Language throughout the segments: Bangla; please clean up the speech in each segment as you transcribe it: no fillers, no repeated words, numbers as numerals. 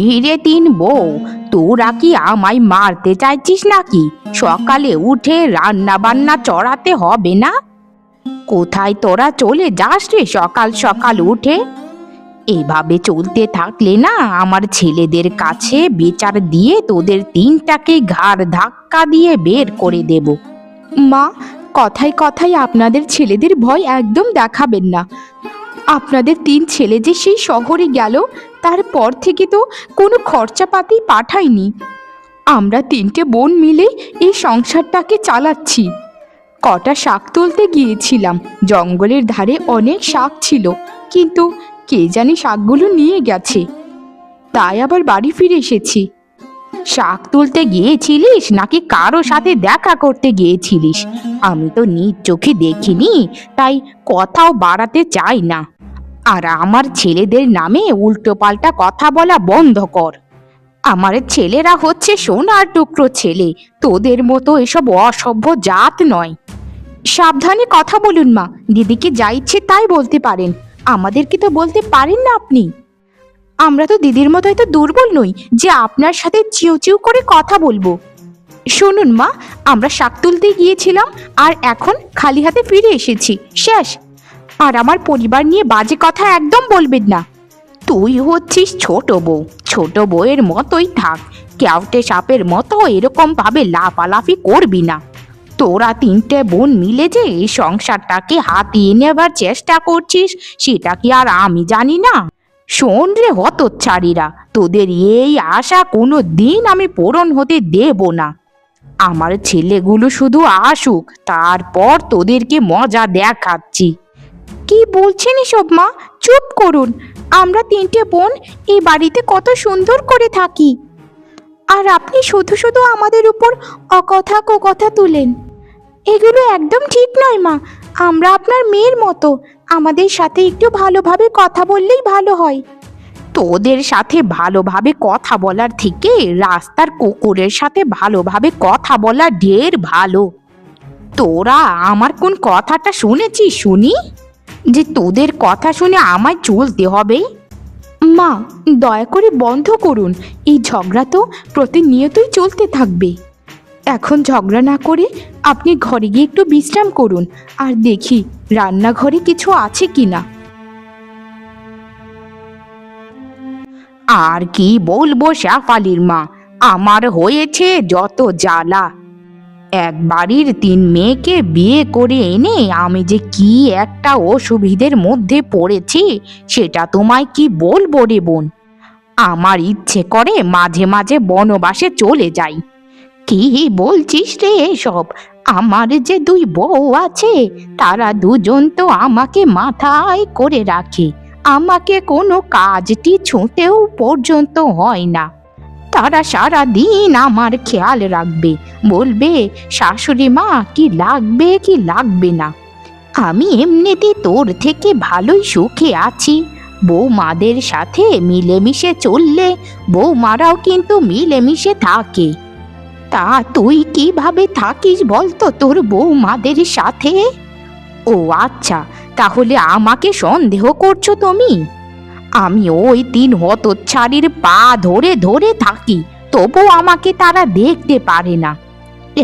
কিরে তিন বউ, তোরা কি আমায় মারতে চাইছিস নাকি? সকালে উঠে রান্না বান্না চড়াতে হবে না? কোথায় তোরা চলে যাস রে সকাল সকাল উঠে? এভাবে চলতে থাকলে না আমার ছেলেদের কাছে বিচার দিয়ে তোদের তিনটাকে ঘাড় ধাক্কা দিয়ে বের করে দেব। মা, কথায় কথায় আপনাদের ছেলেদের ভয় একদম দেখাবেন না। আপনাদের তিন ছেলে যে সেই শহরে গেল, তারপর থেকে তো কোনো খরচাপাতি পাঠায়নি। আমরা তিনটে বোন মিলে এই সংসারটাকে চালাচ্ছি। কটা শাক তুলতে গিয়েছিলাম, জঙ্গলের ধারে অনেক শাক ছিল, কিন্তু কে জানি শাকগুলো নিয়ে গেছে, তাই আবার বাড়ি ফিরে এসেছি। শাক তুলতে গিয়েছিলিস নাকি কারো সাথে দেখা করতে গিয়েছিলিস? আমি তো নিজ চোখে দেখিনি, তাই কথাও বাড়াতে চাই না। আর আমার ছেলেদের নামে উল্টো পাল্টা কথা বলা বন্ধ কর। আমার ছেলেরা হচ্ছে সোনার টুকরো ছেলে, তোদের মতো এসব অসভ্য জাত নয়। সাবধানে কথা বলুন মা, দিদিকে যা ইচ্ছে তাই বলতে পারেন, আমাদেরকে তো বলতে পারেন না আপনি। আমরা তো দিদির মতো এত দুর্বল নই যে আপনার সাথে চিউ চিউ করে কথা বলবো। শুনুন মা, আমরা শাক তুলতে গিয়েছিলাম আর এখন খালি হাতে ফিরে এসেছি, শেষ। আর আমার পরিবার নিয়ে বাজে কথা একদম বলবেন না। তুই হচ্ছিস ছোট বউ, ছোট বউয়ের মতোই থাক। ক্যাউটে সাপের মতো এরকম ভাবে লাফালাফি করবি না। তোরা তিনটে বোন মিলে যে এই সংসারটাকে হাতিয়ে নেবার চেষ্টা করছিস, সেটা কি আর আমি জানি না? শোন রে হতচ্ছাড়িরা, তোদের এই আশা কোনো দিন আমি পূরণ হতে দেব না। আমার ছেলেগুলো শুধু আসুক, তারপর তোদেরকে মজা দেখাচ্ছি। কি বলছেন এসব মা? চুপ করুন। আমরা তিনটে বোন এই বাড়িতে কত সুন্দর করে থাকি, আর আপনি শুধু শুধু আমাদের উপর অকথা কুকথা তুলেন। এগুলো একদম ঠিক নয় মা, আমরা আপনার মেয়ের মতো, আমাদের সাথে একটু ভালোভাবে কথা বললেই ভালো হয়। তোদের সাথে ভালোভাবে কথা বলার থেকে রাস্তার কুকুরের সাথে ভালোভাবে কথা বলা ঢের ভালো। তোরা আমার কোন কথাটা শুনেছিস শুনি, যে তোদের কথা শুনে আমায় চলতে হবে? মা, দয়া করে বন্ধ করুন, এই ঝগড়া তো প্রতিনিয়তই চলতে থাকবে। এখন ঝগড়া না করে আপনি ঘরে গিয়ে একটু বিশ্রাম করুন, আর দেখি রান্নাঘরে কিছু আছে কিনা। আর কি বলবো শেফালির মা, আমার হয়েছে যত জ্বালা। এক বাড়ির তিন মেয়েকে বিয়ে করে এনে আমি যে কি একটা অসুবিধের মধ্যে পড়েছি, সেটা তোমায় কি বলবো রে বোন। আমার ইচ্ছে করে মাঝে মাঝে বনবাসে চলে যাই। কি বলছিস রে এসব? আমার যে দুই বউ আছে, তারা দুজন তো আমাকে মাথায় করে রাখে, আমাকে কোনো কাজটি ছুঁতেও পর্যন্ত হয় না। তারা সারা দিন আমার খেয়াল রাখবে, বলবে শাশুড়ি মা কি লাগবে কি লাগবে না। আমি এমনিতে তোর থেকে ভালোই সুখে আছি। বৌমাদের সাথে মিলেমিশে চললে বৌমারাও কিন্তু মিলেমিশে থাকে। তা তুই কিভাবে থাকিস বলতো তোর বৌমাদের সাথে? ও আচ্ছা, তাহলে আমাকে সন্দেহ করছো তুমি? আমি ওই তিন হতচ্ছাড়ির পা ধরে ধরে থাকি, তবু আমাকে তারা দেখতে পারে না।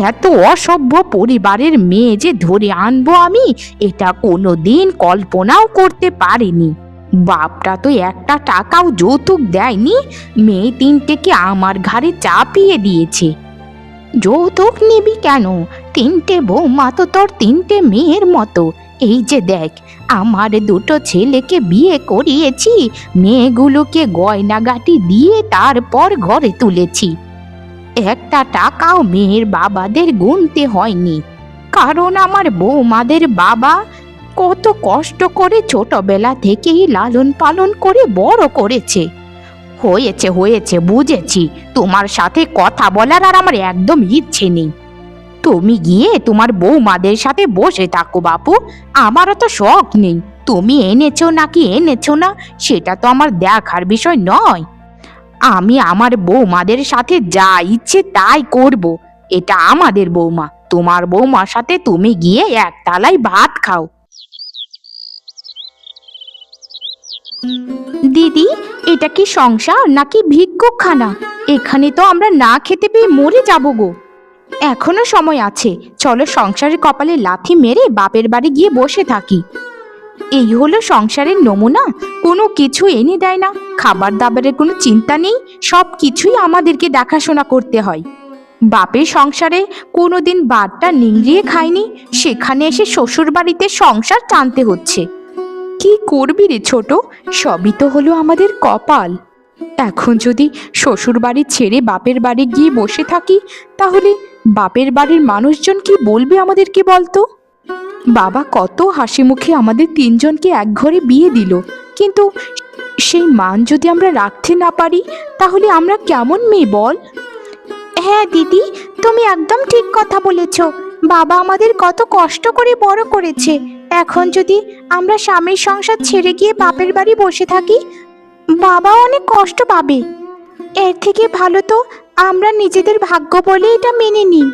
এত অসভ্য পরিবারের মেয়ে যে ধরে আনবো আমি, এটা কোনোদিন কল্পনাও করতে পারিনি। বাপটা তো একটা টাকাও যৌতুক দেয়নি, মেয়ে তিনটেকে আমার ঘাড়ে চাপিয়ে দিয়েছে। যৌতুক নিবি কেন? তিনটে বৌমা তো তোর তিনটে মেয়ের মতো। এই যে দেখ, আমার দুটো ছেলেকে বিয়ে করিয়েছি, মেয়েগুলোকে গয়নাগাটি দিয়ে তারপর ঘরে তুলেছি। একটা টাকাও মেয়ের বাবাদের গুনতে হয়নি, কারণ আমার বৌমাদের বাবা কত কষ্ট করে ছোটবেলা থেকেই লালন পালন করে বড় করেছে। হয়েছে হয়েছে, বুঝেছি। তোমার সাথে কথা বলার আর আমার একদম ইচ্ছে নেই। তুমি গিয়ে তোমার বৌমাদের সাথে বসে থাকো বাপু, আমারও তো শখ নেই। তুমি এনেছো নাকি এনেছো না, সেটা তো আমার দেখার বিষয় নয়। আমি আমার বৌমাদের সাথে যা ইচ্ছে তাই করব। এটা আমাদের বৌমা, তোমার বৌমার সাথে তুমি গিয়ে একতলায় ভাত খাও। দিদি, এটা কি সংসার নাকি ভিক্ষুকখানা? এখানে তো আমরা না খেতে পেয়ে মরে যাব গো। এখনো সময় আছে, চলো সংসারের কপালে লাথি মেরে বাপের বাড়ি গিয়ে বসে থাকি। এই হলো সংসারের নমুনা, কোনো কিছু এনে দেয় না, খাবার দাবারের কোনো চিন্তা নেই, সব কিছুই আমাদেরকে দেখাশোনা করতে হয়। বাপের সংসারে কোনোদিন বারটা নিংড়িয়ে খায়নি, সেখানে এসে শ্বশুর বাড়িতে সংসার টানতে হচ্ছে। কি করবি রে ছোট, সবই তো হলো আমাদের কপাল। এখন যদি শ্বশুর বাড়ি ছেড়ে বাপের বাড়ি গিয়ে বসে থাকি, তাহলে বাপের বাড়ির মানুষজন কি বলবে আমাদেরকে বলতো? বাবা কত হাসি মুখে আমাদের তিনজনকে এক ঘরে বিয়ে দিল, কিন্তু সেই মান যদি আমরা রাখতে না পারি, তাহলে আমরা কেমন মেয়ে বল? হ্যাঁ দিদি, তুমি একদম ঠিক কথা বলেছ। বাবা আমাদের কত কষ্ট করে বড় করেছে, এখন যদি আমরা স্বামীর সংসার ছেড়ে গিয়ে বাপের বাড়ি বসে থাকি, বাবা অনেক কষ্ট পাবে। এর থেকে ভালো তো আমরা নিজেদের ভাগ্য বলে এটা মেনে নিই।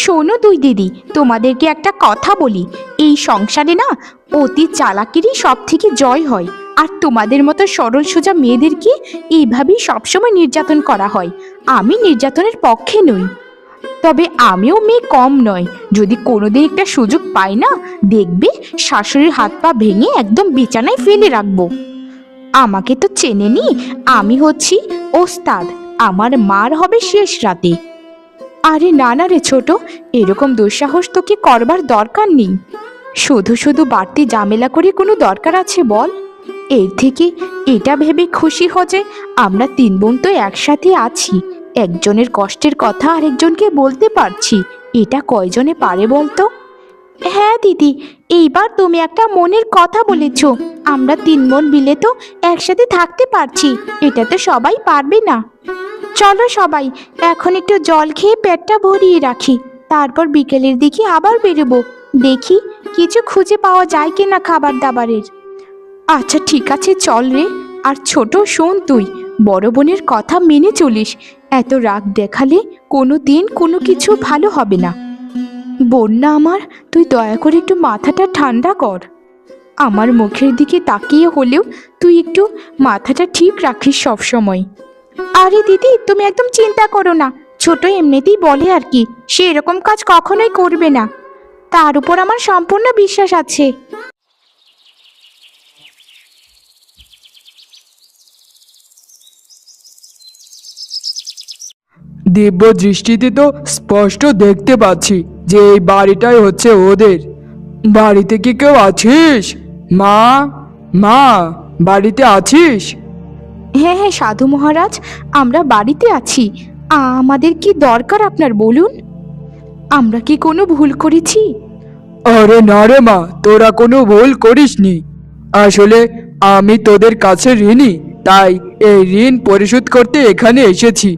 শোনো দুই দিদি, তোমাদেরকে একটা কথা বলি, এই সংসারে না অতি চালাকিরই সব থেকে জয় হয়, আর তোমাদের মতো সরল সোজা মেয়েদেরকে এইভাবেই সবসময় নির্যাতন করা হয়। আমি নির্যাতনের পক্ষে নই, তবে আমিও মেয়ে কম নয়। যদি কোনোদিন একটা সুযোগ পাই না, দেখবে শাশুড়ির হাত পা ভেঙে একদম বিছানায় ফেলে রাখবো। আমাকে তো চেনেনি, আমি হচ্ছি ওস্তাদ, আমার মার হবে শেষ রাতে। আরে না না রে ছোট, এরকম দুঃসাহস তোকে করবার দরকার নেই। শুধু শুধু বাড়তি ঝামেলা করে কোনো দরকার আছে বল? এর থেকে এটা ভেবে খুশি হ যে আমরা তিন বোন তো একসাথে আছি, একজনের কষ্টের কথা আরেকজনকে বলতে পারছি। এটা কয়জনে পারে বলতো? হ্যাঁ দিদি, এইবার তুমি একটা মনের কথা বলেছ। আমরা তিন বোন মিলে তো একসাথে থাকতে পারছি, এটা তো সবাই পারবে না। চলো সবাই এখন একটু জল খেয়ে পেটটা ভরিয়ে রাখি, তারপর বিকেলের দিকে আবার বেরোবো, দেখি কিছু খুঁজে পাওয়া যায় কিনা খাবার দাবারের। আচ্ছা ঠিক আছে, চল রে। আর ছোট শোন, তুই বড় বোনের কথা মেনে চলিস, এত রাগ দেখালে কোনো দিন কোনো কিছু ভালো হবে না। বোন না আমার, তুই দয়া করে একটু মাথাটা ঠান্ডা কর। আমার মুখের দিকে তাকিয়ে হলেও তুই একটু মাথাটা ঠিক রাখিস সব সময়। আরে দিদি, তুমি একদম চিন্তা করো না, ছোট এমনিতেই বলে আর কি, সে এরকম কাজ কখনোই করবে না, তার উপর আমার সম্পূর্ণ বিশ্বাস আছে। দিব্য দৃষ্টিতে তো স্পষ্ট দেখতে পাচ্ছি যে এই বাড়িটাই হচ্ছে ওদের। বাড়িতে কি কেউ আছিস? মা, মা, বাড়িতে আছিস? হ্যাঁ হ্যাঁ সাধু মহারাজ, আমরা বাড়িতে আছি। আমাদের কি দরকার আপনার বলুন? আমরা কি কোনো ভুল করেছি? আরে না রে মা, তোরা কোনো ভুল করিসনি। আসলে আমি তোদের কাছে ঋণী, তাই এই ঋণ পরিশোধ করতে এখানে এসেছি।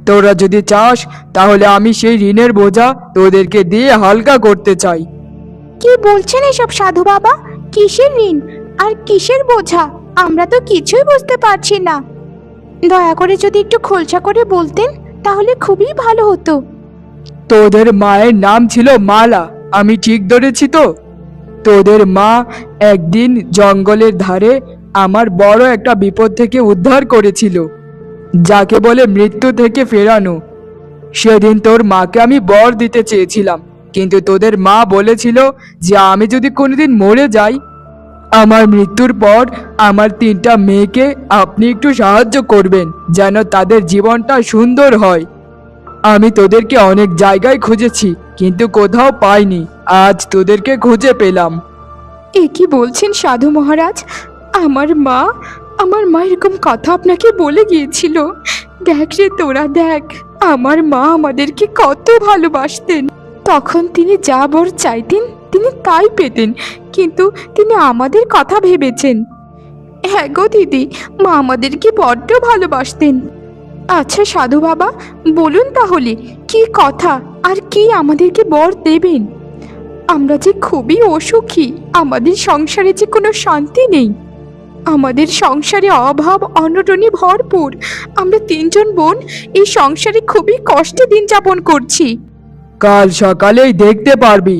তোরা যদি চাস তাহলে আমি সেই ঋণের বোঝা তোদেরকে দিয়ে হালকা করতে চাই। কি বলছেন এসব সাধু বাবা? কিসের ঋণ আর কিসের বোঝা? আমরা তো কিছুই বুঝতে পারছি না। দয়া করে যদি একটু খোলসা করে বলতেন তাহলে খুবই ভালো হতো। তোদের মায়ের নাম ছিল মালা, আমি ঠিক ধরেছি তো? তোদের মা একদিন জঙ্গলের ধারে আমার বড় একটা বিপদ থেকে উদ্ধার করেছিল, যাকে বলে মৃত্যু থেকে ফেরানো। সেদিন তোর মাকে আমি বর দিতে চেয়েছিলাম, কিন্তু তোদের মা বলেছিল যে আমি যদি কোনোদিন মরে যাই, আমার মৃত্যুর পর আমার তিনটা মেয়েকে আপনি একটু সাহায্য করবেন যেন তাদের জীবনটা সুন্দর হয়। আমি তোদেরকে অনেক জায়গায় খুঁজেছি, কিন্তু কোথাও পাইনি। আজ তোদেরকে খুঁজে পেলাম। এ কি বলছেন সাধু মহারাজ? আমার মা এরকম কথা আপনাকে বলে গিয়েছিল? দেখ রে তোরা, দেখ আমার মা আমাদেরকে কত ভালোবাসতেন। তখন তিনি যা বর চাইতেন তিনি তাই পেতেন, কিন্তু তিনি আমাদের কথা ভেবেছেন। হ্যাঁ গো দিদি, মা আমাদেরকে বড্ড ভালোবাসতেন। আচ্ছা সাধু বাবা, বলুন তাহলে কি কথা, আর কি আমাদেরকে বর দেবেন? আমরা যে খুবই অসুখী, আমাদের সংসারে যে কোনো শান্তি নেই, আমাদের সংসারে অভাব অনটনে ভরপুর। আমরা তিনজন বোন এই সংসারে খুবই কষ্টে দিন যাপন করছি। কাল সকালেই দেখতে পারবি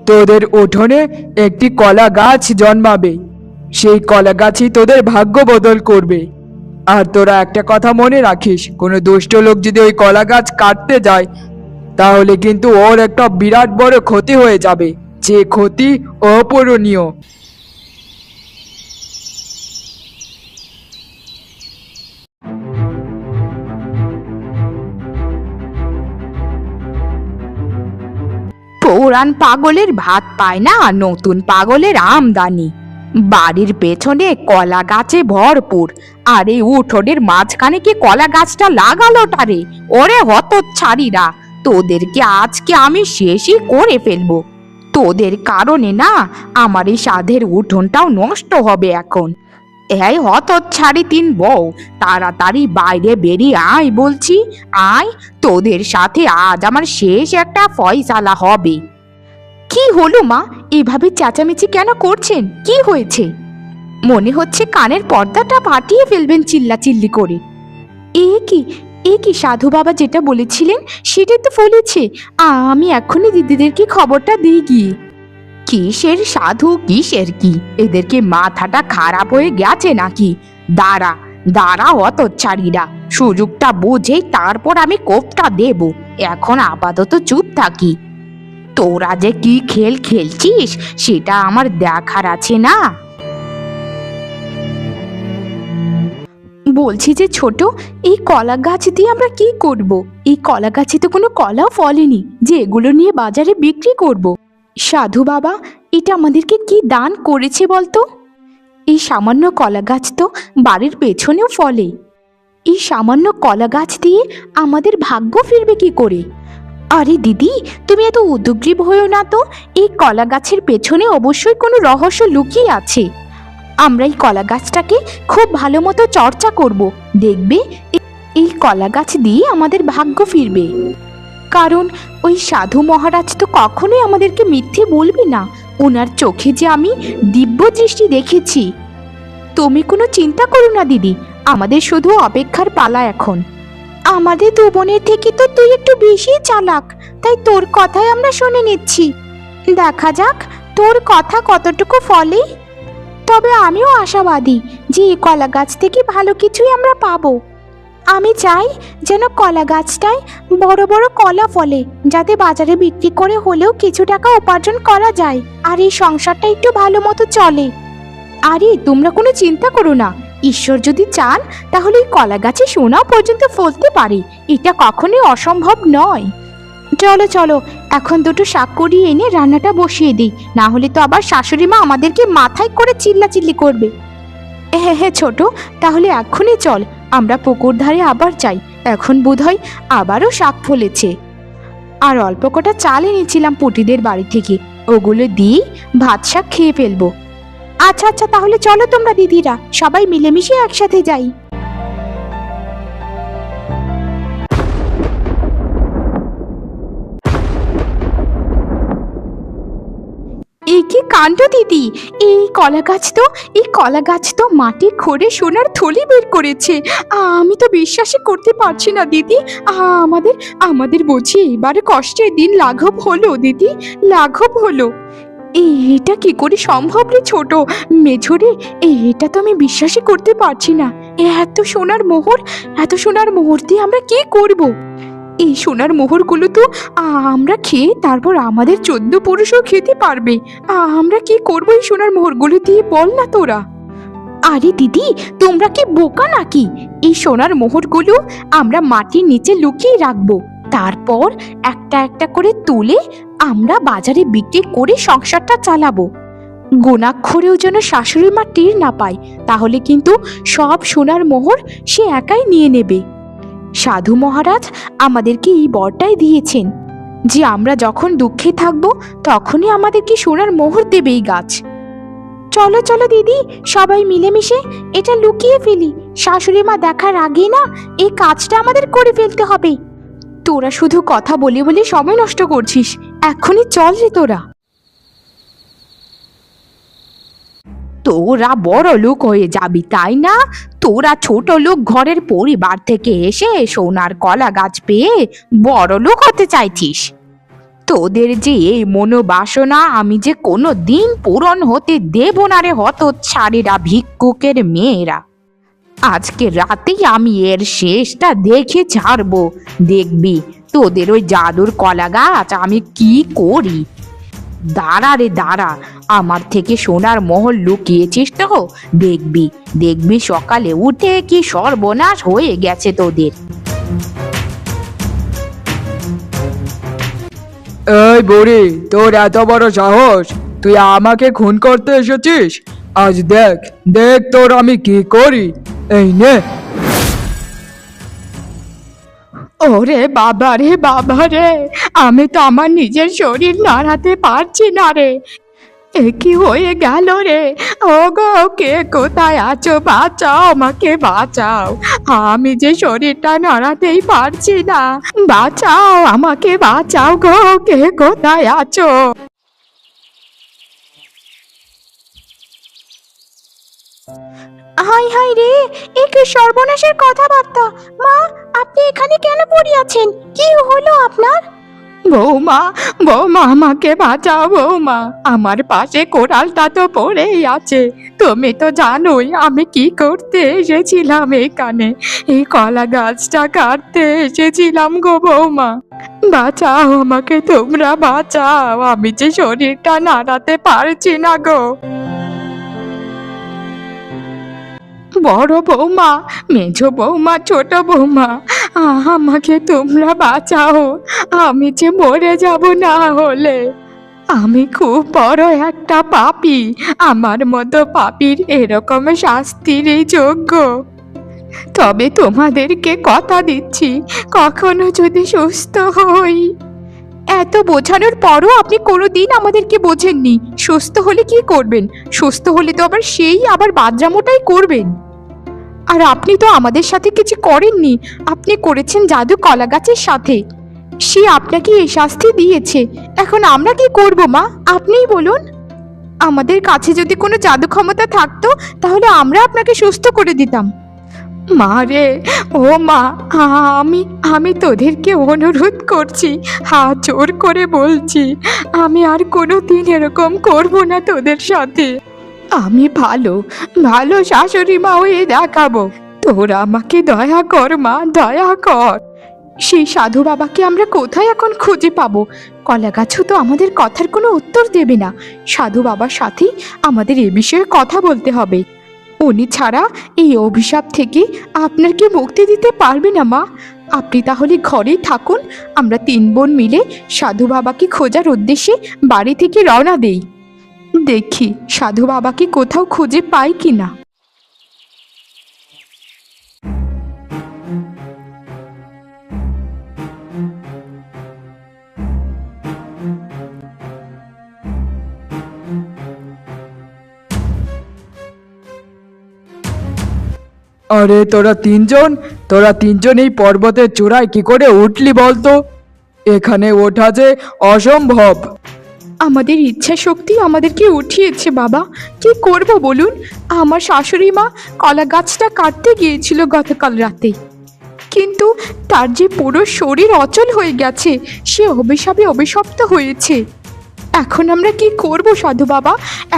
তোদের উঠোনে একটি কলা গাছ জন্মাবে। সেই কলা গাছই তোদের ভাগ্য বদল করবে। আর তোরা একটা কথা মনে রাখিস, কোনো দুষ্ট লোক যদি ওই কলা গাছ কাটতে যায় তাহলে কিন্তু ওর একটা বিরাট বড় ক্ষতি হয়ে যাবে, যে ক্ষতি অপূরণীয়। পুরান পাগলের ভাত পায় না, নতুন পাগলের আমদানি। বাড়ির পেছনে কলা গাছে ভরপুর, আর এই উঠোনের মাঝখানে কি কলা গাছটা লাগালোটা রে? ওরে হতচ্ছাড়িরা, তোদেরকে আজকে আমি শেষই করে ফেলবো। তোদের কারণে না আমার এই সাধের উঠোনটাও নষ্ট হবে এখন। এই হতচ্ছাড়ি তিন বউ, তাড়াতাড়ি বাইরে বেরিয়ে আয় বলছি, আয়। তোদের সাথে আজ আমার শেষ একটা ফয়সালা হবে। কি হলো মা, এভাবে চেঁচামেচি কেন করছেন? কি হয়েছে? মনে হচ্ছে কানের পর্দাটা ফাটিয়ে ফেলবেন চিল্লাচিল্লি করে। এ কি সাধু বাবা যেটা বলেছিলেন সেটাই তো ফলেছে। আমি এখনই দিদিদেরকে খবরটা দিয়ে গিয়ে। কিসের সাধু কিসের কি? এদেরকে মাথাটা খারাপ হয়ে গেছে নাকি? দাঁড়া দাঁড়া হতচ্ছাড়িরা, সুযোগটা বুঝেই তারপর আমি কোপটা দেব। এখন আপাতত চুপ থাকি। তোরা যে কি খেল খেলছিস সেটা আমার দেখার আছে না? বলছি যে ছোট, এই কলা গাছ দিয়ে আমরা কি করব? এই কলা গাছে তো কোনো কলাও ফলেনি যে এগুলো নিয়ে বাজারে বিক্রি করব। সাধু বাবা এটা আমাদেরকে কি দান করেছে বলতো? এই সামান্য কলা গাছ তো বাড়ির পেছনেও ফলে। এই সামান্য কলা গাছ দিয়ে আমাদের ভাগ্য ফিরবে কি করে? আরে দিদি, তুমি এত উদ্গ্রীব হয়েও না তো। এই কলা গাছের পেছনে অবশ্যই কোনো রহস্য লুকিয়ে আছে। আমরা এই কলা গাছটাকে খুব ভালো মতো চর্চা করব, দেখবে এই কলা গাছ দিয়ে আমাদের ভাগ্য ফিরবে। কারণ ওই সাধু মহারাজ তো কখনোই আমাদেরকে মিথ্যে বলবে না। ওনার চোখে যে আমি দিব্য দৃষ্টি দেখেছি। তুমি কোনো চিন্তা করো না দিদি, আমাদের শুধু অপেক্ষার পালা এখন। আমাদের দু বোনের থেকে তো তুই একটু বেশি চালাক, তাই তোর কথাই আমরা শুনে নিচ্ছি। দেখা যাক তোর কথা কতটুকু ফলে। তবে আমিও আশাবাদী যে এই কলা গাছ থেকে ভালো কিছুই আমরা পাবো। আমি চাই যেন কলা গাছটায় বড় বড় কলা ফলে, যাতে বাজারে বিক্রি করে হলেও কিছু টাকা উপার্জন করা যায়, আর এই সংসারটা একটু ভালো মতো চলে। আরে তোমরা কোনো চিন্তা করো না, ঈশ্বর যদি চান তাহলে এই কলা গাছে সোনাও পর্যন্ত ফলতে পারে। এটা কখনোই অসম্ভব নয়। চলো চলো, এখন দুটো শাক করিয়ে এনে রান্নাটা বসিয়ে দিই, না হলে তো আবার শাশুড়ি মা আমাদেরকে মাথায় করে চিল্লাচিল্লি করবে। হ্যাঁ ছোট, তাহলে এক্ষুনি চল, আমরা পুকুর ধারে আবার যাই। এখন বোধহয় আবারও শাক ফলেছে। আর অল্প কটা চাল এনেছিলাম পুটিদের বাড়ি থেকে, ওগুলো দিয়ে ভাত শাক খেয়ে ফেলবো। আচ্ছা আচ্ছা, তাহলে চলো তোমরা দিদিরা সবাই মিলেমিশে একসাথে যাই। এই কি কাণ্ড দিদি, এই কলা গাছ তো মাটি খোঁড়ে সোনার থলি বের করেছে। আমি তো বিশ্বাসই করতে পারছি না দিদি। আমাদের আমাদের বুঝি এবারে কষ্টের দিন লাঘব হলো দিদি, লাঘব হলো। এটা কি করে সম্ভব রে ছোট মেঝরে? এটা তো আমি বিশ্বাসই করতে পারছি না। এত সোনার মোহর দিয়ে আমরা কি করব? এই সোনার মোহরগুলো তো আমরা খেয়ে তারপর আমাদের 14 পুরুষও খেতে পারবে। আমরা কি করবো এই সোনার মোহরগুলো দিয়ে বল না তোরা। আরে দিদি, তোমরা কি বোকা নাকি? এই সোনার মোহরগুলো আমরা মাটির নিচে লুকিয়ে রাখবো, তারপর একটা একটা করে তুলে আমরা বাজারে বিক্রি করে সংসারটা চালাবো। গোনাক্ষরেও যেন শাশুড়ি মা টের না পায়, তাহলে কিন্তু সব সোনার মোহর সে একাই নিয়ে নেবে। সাধু মহারাজ আমাদেরকে এই বরটাই দিয়েছেন যে আমরা যখন দুঃখে থাকবো তখনই আমাদেরকে সোনার মোহর দেবে এই গাছ। চলো চলো দিদি, সবাই মিলেমিশে এটা লুকিয়ে ফেলি। শাশুড়ি মা দেখার আগে না এই কাজটা আমাদের করে ফেলতে হবে। তোরা শুধু কথা বলে বলে সময় নষ্ট করছিস, এখনই চল রে তোরা। তোরা বড় লোক হয়ে যাবি তাই না? তোরা ছোট লোক ঘরের পরিবার থেকে এসে সোনার কলা গাছ পেয়ে বড় লোক হতে চাইছিস? তোদের যে এই মনোবাসনা আমি যে কোনো দিন পূরণ হতে দেব না রে হতচ্ছাড়িরা ভিক্ষুকের মেয়েরা। আজকে রাতেই আমি এর শেষটা দেখে ছাড়বো। দেখবি তোদের ওই জাদুর কলা গাছ আমি কি করি। দাঁড়া রে দাঁড়া, আমার থেকে সোনার মহল লুকিয়েছিস তো? দেখবি দেখবি সকালে উঠে কি সর্বনাশ হয়ে গেছে তোদের। এই বুড়ি, তোর এত বড় সাহস, তুই আমাকে খুন করতে এসেছিস? আজ দেখ দেখ তোর আমি কি করি। এই নে। ওরে বাবা রে বাবা রে, আমি তো আমার নিজের শরীর নাড়াতে পারছি না রে। এ কি হয়ে গেল রে? ও গো, কে কোথায় আছো? বাঁচাও, আমাকে বাঁচাও। আমি যে শরীরটা নাড়াতেই পারছি না, বাঁচাও, আমাকে বাঁচাও গো, কে কোথায় আছো? হাই হাই রে, এ কি সর্বনাশের কথাবার্তা! মা, আপনি এখানে কেন পড়ে আছেন? কি হলো আপনার? বৌমা, বৌমা, আমাকে বাঁচাও বৌমা, আমার পাশে কোড়ালটা তো পড়েই আছে। তুমি তো জানোই আমি কি করতে এসেছিলাম এখানে। এই কলা গাছটা কাটতে এসেছিলাম গো বৌমা। বাঁচাও আমাকে, তোমরা বাঁচাও, আমি যে শরীরটা নাড়াতে পারছি না গো। বড় বৌমা, মেজো বৌমা, ছোট বৌমা, আমাকে তোমরা বাঁচাও, আমি যে মরে যাব না হলে। আমি খুব বড় একটা পাপী, আমার মতো পাপীর এরকম শাস্তিরই যোগ্য। তবে তোমাদেরকে কথা দিচ্ছি, কখনো যদি সুস্থ হই। এত বোঝানোর পরও আপনি কোনোদিন আমাদেরকে বোঝেননি। সুস্থ হলে কি করবেন? সুস্থ হলে তো আবার বাদরামোটাই করবেন। আর আপনি তো আমাদের সাথে কিছু করেননি, আপনি করেছেন জাদু কলা গাছের সাথে। সে আপনাকে এই শাস্তি দিয়েছে, এখন আমরা কি করব মা? আপনিই বলুন। আমাদের কাছে যদি কোনো জাদু ক্ষমতা থাকতো তাহলে আমরা আপনাকে সুস্থ করে দিতাম। মা রে, ও মা, আমি আমি তোদেরকে অনুরোধ করছি, হাত জোর করে বলছি, আমি আর কোনো দিন এরকম করব না তোদের সাথে। আমি ভালো ভালো শাশুড়ি মা হয়ে দেখাবো। তোরা আমাকে দয়া কর মা, দয়া কর। সেই সাধু বাবাকে আমরা কোথায় এখন খুঁজে পাবো? কলা গাছও তো আমাদের কথার কোনো উত্তর দেবে না। সাধু বাবার সাথেই আমাদের এ বিষয়ে কথা বলতে হবে। উনি ছাড়া এই অভিশাপ থেকে আপনার কি মুক্তি দিতে পারবে না মা? আপনি তাহলে ঘরেই থাকুন, আমরা 3 বোন মিলে সাধু বাবাকে খোঁজার উদ্দেশ্যে বাড়ি থেকে রওনা দেই। দেখি সাধু বাবাকে কোথাও খুঁজে পাই কিনা। আরে তোরা তিনজন এই পর্বতের চূড়ায় কি করে উঠলি বলতো? এখানে ওঠা যে অসম্ভব। আমাদের ইচ্ছা শক্তি আমাদেরকে উঠিয়েছে বাবা, কি করব বলুন? আমার শাশুড়ি মা কলা গাছটা কাটতে গিয়েছিল গতকাল রাতে, কিন্তু তার যে পুরো শরীর অচল হয়ে গেছে, সে অভিশাপে অভিশপ্ত হয়েছে। এখন আমরা কি করব সাধু বাবা?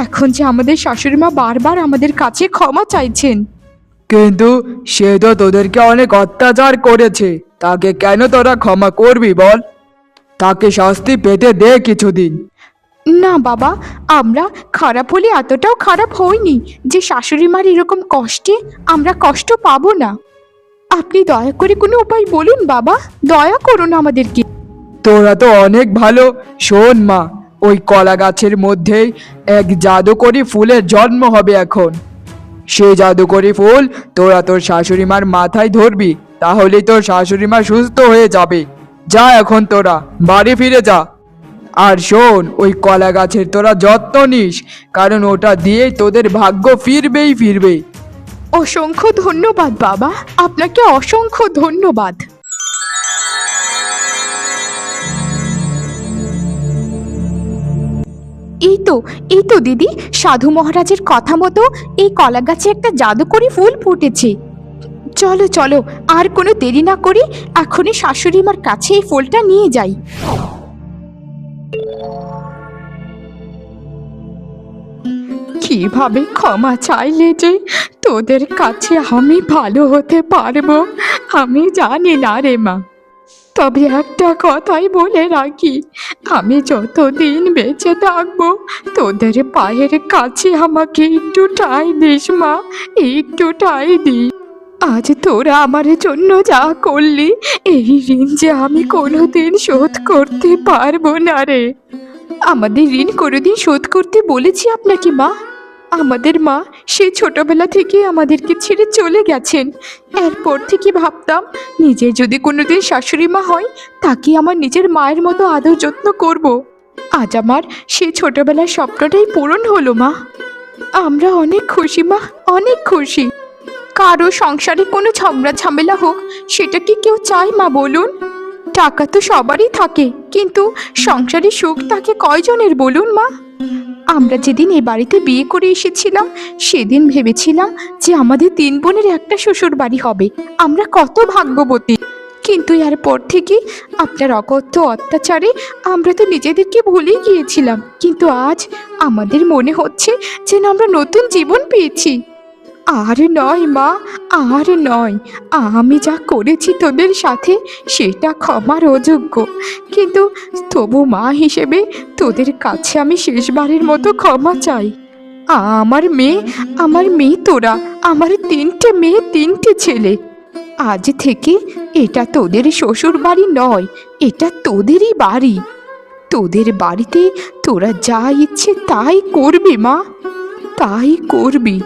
এখন যে আমাদের শাশুড়ি মা বারবার আমাদের কাছে ক্ষমা চাইছেন। কিন্তু সে তো তোদেরকে অনেক অত্যাচার করেছে, তাকে কেন তোরা ক্ষমা করবি বল? তাকে শাস্তি পেতে দে কিছুদিন। না বাবা, আমরা খারাপ হলে এতটাও খারাপ হইনি যে শাশুড়ি মার এরকম কষ্টে আমরা কষ্ট পাবো না। আপনি দয়া করে কোনো উপায় বলুন বাবা, দয়া করুন আমাদেরকে। তোরা তো অনেক ভালো। শোন মা, ওই কলা গাছের মধ্যেই এক জাদুকরি ফুলের জন্ম হবে এখন। সেই জাদুকরি ফুল তোরা তোর শাশুড়ি মার মাথায় ধরবি, তাহলেই তোর শাশুড়ি মা সুস্থ হয়ে যাবে। যা এখন তোরা বাড়ি ফিরে যা। আর শোন, ওই কলা গাছের তোরা যত্ন নিস, কারণ ওটা দিয়েই তোদের ভাগ্য ফিরবেই ফিরবে। অসংখ্য ধন্যবাদ বাবা, আপনাকে অসংখ্য ধন্যবাদ। এই তো দিদি, সাধু মহারাজের কথা মতো এই কলা গাছে একটা জাদুকরি ফুল ফুটেছে। চলো চলো, আর কোনো দেরি না করি এখনই শাশুড়ি মার কাছে এই ফুলটা নিয়ে যাই। কিভাবে ক্ষমা চাইলে যে তোদের কাছে আমি ভালো হতে পারবো আমি জানি না রে মা। তবে একটা কথাই বলে রাখি, আমি যতদিন বেঁচে থাকবো তোদের পায়ের কাছে আমাকে একটু ঠাঁই দিস মা, একটু ঠাঁই দিস। আজ তোরা আমার জন্য যা করলি, এই ঋণ যে আমি কোনোদিন শোধ করতে পারবো না রে। আমাদের ঋণ কোনোদিন শোধ করতে বলেছি আপনাকে মা? আমাদের মা সেই ছোটবেলা থেকে আমাদেরকে ছেড়ে চলে গেছেন। এরপর থেকে ভাবতাম নিজের যদি কোনোদিন শাশুড়ি মা হয় তাকে আমার নিজের মায়ের মতো আদর যত্ন করব। আজ আমার সেই ছোটবেলার স্বপ্নটাই পূরণ হলো মা। আমরা অনেক খুশি মা, অনেক খুশি। কারো সংসারে কোনো ঝগড়া ঝামেলা হোক সেটা কি কেউ চায় মা বলুন? টাকা তো সবারই থাকে, কিন্তু সংসারে সুখ থাকে কয়জনের বলুন মা? আমরা যেদিন এ বাড়িতে বিয়ে করে এসেছিলাম সেদিন ভেবেছিলাম যে আমাদের 3 বোনের একটা শ্বশুর বাড়ি হবে, আমরা কত ভাগ্যবতী। কিন্তু এরপর থেকে আপনার অকথ্য অত্যাচারে আমরা তো নিজেদেরকে ভুলেই গিয়েছিলাম, কিন্তু আজ আমাদের মনে হচ্ছে যেন আমরা নতুন জীবন পেয়েছি। আর নয় মা, আর নয়। আমি যা করেছি তোদের সাথে সেটা ক্ষমার অযোগ্য, কিন্তু তবু মা হিসেবে তোদের কাছে আমি শেষবারের মতো ক্ষমা চাই। আমার মেয়ে তোরা, আমার 3টে মেয়ে 3টে ছেলে। আজ থেকে এটা তোদের শ্বশুর বাড়ি নয়, এটা তোদেরই বাড়ি। তোদের বাড়িতে তোরা যা ইচ্ছে তাই করবি মা, তাই করবি।